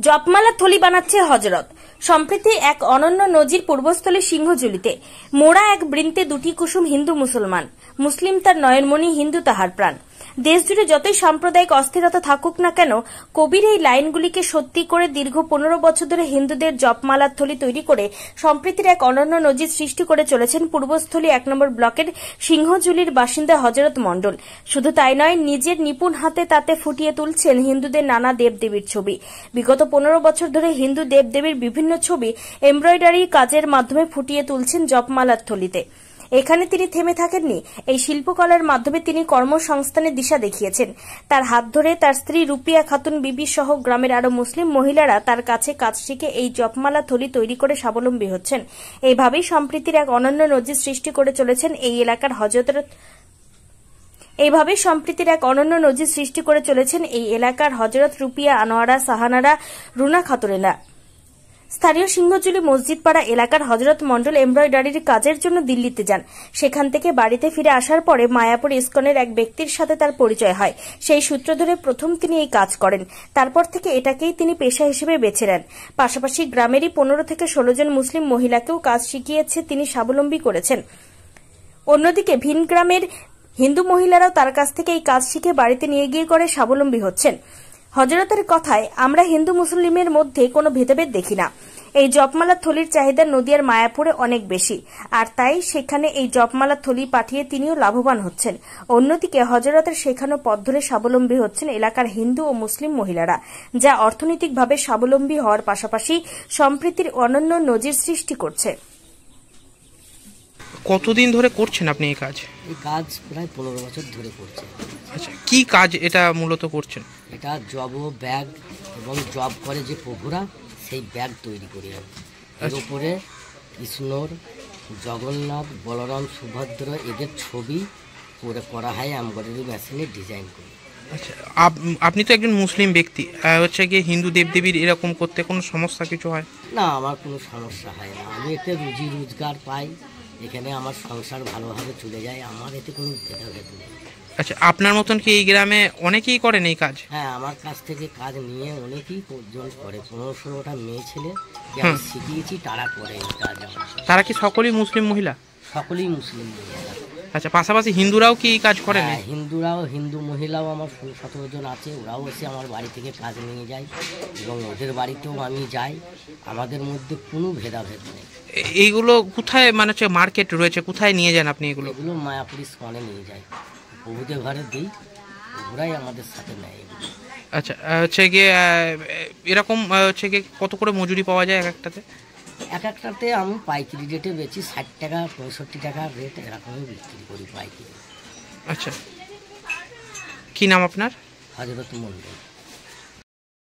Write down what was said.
জপমালা থলি বানাচ্ছে হজরত। সম্প্রতি এক অনন্য নজির পূর্বস্থলী সিংহজুলিতে। মোড়া এক বৃন্তে দুটি কুসুম, হিন্দু মুসলমান। মুসলিম তার নয়নমণি, হিন্দু তাহার প্রাণ। দেশজুড়ে যতই সাম্প্রদায়িক অস্থিরতা থাকুক না কেন, কবির এই লাইনগুলিকে সত্যি করে দীর্ঘ 15 বছর ধরে হিন্দুদের জপমালার থলি তৈরি করে সম্প্রীতির এক অনন্য নজির সৃষ্টি করে চলেছেন পূর্বস্থলী 1 নম্বর ব্লকের সিংহজুলির বাসিন্দা হজরত মণ্ডল। শুধু তাই নয়, নিজের নিপুণ হাতে তাতে ফুটিয়ে তুলছেন হিন্দুদের নানা দেবদেবীর ছবি। বিগত 15 বছর ধরে হিন্দু দেবদেবীর বিভিন্ন ছবি এমব্রয়ডারি কাজের মাধ্যমে ফুটিয়ে তুলছেন জপমালার থলিতে। এখানে তিনি থেমে থাকেননি। এই শিল্পকলার মাধ্যমে তিনি কর্মসংস্থানের দিশা দেখিয়েছেন। তার হাত ধরে তার স্ত্রী রুপিয়া খাতুন বিবি সহ গ্রামের আরো মুসলিম মহিলারা তার কাছে কাজ শিখে এই জপমালা থলি তৈরি করে স্বাবলম্বী হচ্ছেন। এইভাবেই সম্প্রীতির এক অনন্য নজির সৃষ্টি করে চলেছেন এই এলাকার হজরত রুপিয়া, আনোয়ারা, সাহানারা, রুনা খাতুনেরা। স্থানীয় সিংহজুলি মসজিদপাড়া এলাকার হজরত মণ্ডল এমব্রয়ডারির কাজের জন্য দিল্লিতে যান। সেখান থেকে বাড়িতে ফিরে আসার পরে মায়াপুর ইস্কনের এক ব্যক্তির সাথে তার পরিচয় হয়। সেই সূত্র ধরে প্রথম তিনি এই কাজ করেন। তারপর থেকে এটাকেই তিনি পেশা হিসেবে বেছে নেন। পাশাপাশি গ্রামেরই 15 থেকে 16 জন মুসলিম মহিলাকেও কাজ শিখিয়েছে তিনি স্বাবলম্বী করেছেন। অন্যদিকে ভিন গ্রামের হিন্দু মহিলারাও তার কাছ থেকে এই কাজ শিখে বাড়িতে নিয়ে গিয়ে করে স্বাবলম্বী হচ্ছেন। হজরতের কথায়, আমরা হিন্দু মুসলিমের মধ্যে কোনো ভেদাভেদ দেখি না। এই জপমালার থলির চাহিদা নদিয়ার মায়াপুরে অনেক বেশি, আর তাই সেখানে এই জপমালার থলি পাঠিয়ে তিনিও লাভবান হচ্ছেন। অন্যদিকে হজরতের শেখানো পথ ধরে স্বাবলম্বী হচ্ছেন এলাকার হিন্দু ও মুসলিম মহিলারা, যা অর্থনৈতিকভাবে স্বাবলম্বী হওয়ার পাশাপাশি সম্প্রীতির অনন্য নজির সৃষ্টি করছে। কতদিন ধরে করছেন আপনি এই কাজ? এই কাজ প্রায় 15 বছর ধরে করছে। আচ্ছা, কি কাজ এটা মূলত করছেন? এটা জব ব্যাগ এবং জব করে যে প্রভুরা, সেই ব্যাগ তৈরি করি আমি। এর উপরে কৃষ্ণর, জগন্নাথ, বলরাম, সুভদ্র এদের ছবি করে করা হয় এমব্রয়ডারি মেশিনে ডিজাইন করে। আচ্ছা, আপনি তো একজন মুসলিম ব্যক্তি, হচ্ছে কি হিন্দু দেবদেবীর এরকম করতে কোনো সমস্যা কিছু হয় না? আমার কোনো সমস্যা হয় না। আমি এতে রুজি রোজগার পাই, এখানে আমার সংসার ভালোভাবে চলে যায়, আমার এতে কোনো ভেদাভেদ নেই। আচ্ছা, আপনার মতন কি এই গ্রামে অনেকেই করেন এই কাজ? হ্যাঁ, আমার কাছ থেকে কাজ নিয়ে অনেকেই জন করে। 15-16টা মেয়ে ছেলে আমি শিখিয়েছি, তারা করে এই কাজ। তারা কি সকলেই মুসলিম মহিলা? সকলেই মুসলিম মহিলা। আচ্ছা, পাশাপাশি হিন্দুরাও কি এই কাজ করেন? হ্যাঁ, হিন্দু মহিলাও আমার 16-17 জন আছে। ওরাও এসে আমার বাড়ি থেকে কাজ নিয়ে যায় এবং ওদের বাড়িতেও আমি যাই। আমাদের মধ্যে কোনো ভেদাভেদ নেই। এইগুলো কোথায়, মানে হচ্ছে মার্কেট রয়েছে, কোথায় নিয়ে যান আপনি এগুলো? এগুলো মায়াপুর ইস্কনে নিয়ে যাই, প্রভুদের ঘরে দিই, ওরাই আমাদের সাথে নেয় এগুলো। আচ্ছা, হচ্ছে গিয়ে এরকম হচ্ছে গিয়ে কত করে মজুরি পাওয়া যায় এক একটাতে? এক একটাতে আমি পাইকারি রেটে বেচি, 60 টাকা 65 টাকার রেট এরকমই বিক্রি করি পাইকারি। আচ্ছা, কি নাম আপনার? হজরত মণ্ডল।